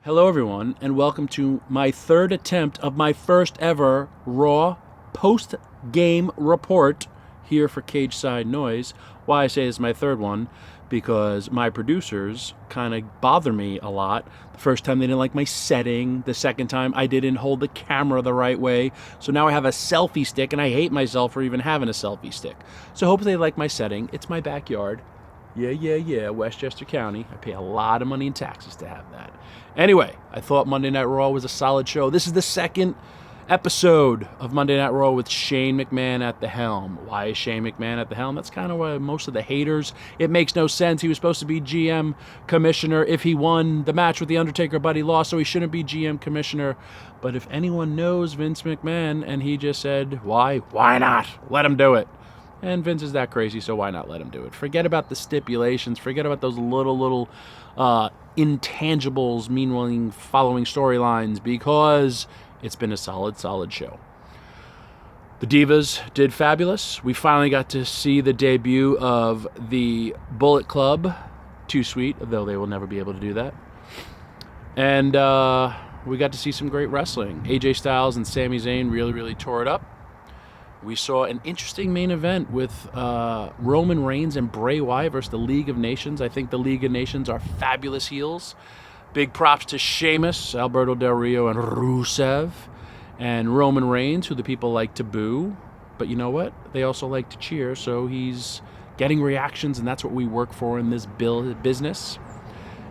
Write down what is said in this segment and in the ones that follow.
Hello, everyone, and welcome to my third attempt of my first ever Raw post game report here for Cage Side Noise. Why I say this is my third one, because my producers kind of bother me a lot. The first time they didn't like my setting, the second time I didn't hold the camera the right way, so now I have a selfie stick, and I hate myself for even having a selfie stick. So hopefully they like my setting. It's my backyard. Yeah, Westchester County. I pay a lot of money in taxes to have that. Anyway, I thought Monday Night Raw was a solid show. This is the second episode of Monday Night Raw with Shane McMahon at the helm. Why is Shane McMahon at the helm? That's kind of why most of the haters. It makes no sense. He was supposed to be GM commissioner if he won the match with The Undertaker, but he lost, so he shouldn't be GM commissioner. But if anyone knows Vince McMahon, and he just said, why not? Let him do it. And Vince is that crazy, so why not let him do it? Forget about the stipulations. Forget about those little intangibles, meanwhile following storylines, because it's been a solid show. The Divas did fabulous. We finally got to see the debut of the Bullet Club. Too sweet, though they will never be able to do that. And we got to see some great wrestling. AJ Styles and Sami Zayn really tore it up. We saw an interesting main event with Roman Reigns and Bray Wyatt versus the League of Nations. I think the League of Nations are fabulous heels. Big props to Sheamus, Alberto Del Rio, and Rusev. And Roman Reigns, who the people like to boo. But you know what? They also like to cheer, so he's getting reactions, and that's what we work for in this business.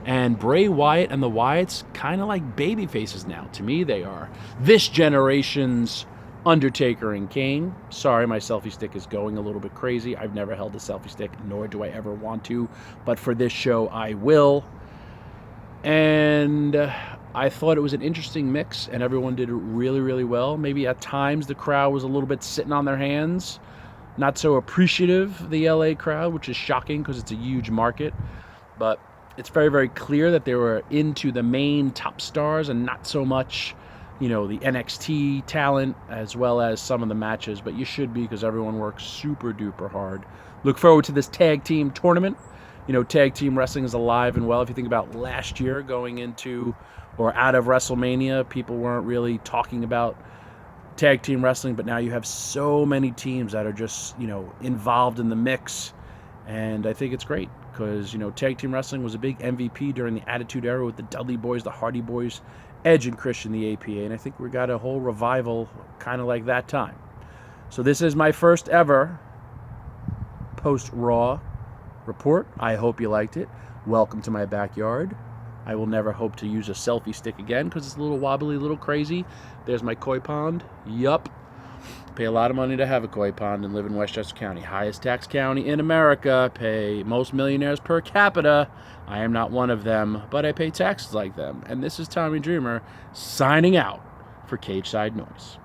And Bray Wyatt and the Wyatts, kind of like baby faces now. To me, they are. This generation's Undertaker and Kane. Sorry, my selfie stick is going a little bit crazy. I've never held a selfie stick, nor do I ever want to. But for this show, I will. And I thought it was an interesting mix, and everyone did really well. Maybe at times the crowd was a little bit sitting on their hands. Not so appreciative, the LA crowd, which is shocking because it's a huge market. But it's very clear that they were into the main top stars and not so much the NXT talent, as well as some of the matches, but you should be, because everyone works super duper hard. Look forward to this tag team tournament. Tag team wrestling is alive and well. If you think about last year going into or out of WrestleMania, people weren't really talking about tag team wrestling, but now you have so many teams that are just, involved in the mix, and I think it's great. Because, tag team wrestling was a big MVP during the Attitude Era with the Dudley Boys, the Hardy Boys, Edge and Christian, the APA. And I think we got a whole revival kind of like that time. So this is my first ever post-Raw report. I hope you liked it. Welcome to my backyard. I will never hope to use a selfie stick again because it's a little wobbly, a little crazy. There's my koi pond. Yup. Pay a lot of money to have a koi pond and live in Westchester County. Highest tax county in America. Pay most millionaires per capita. I am not one of them, but I pay taxes like them. And this is Tommy Dreamer signing out for Cage Side Noise.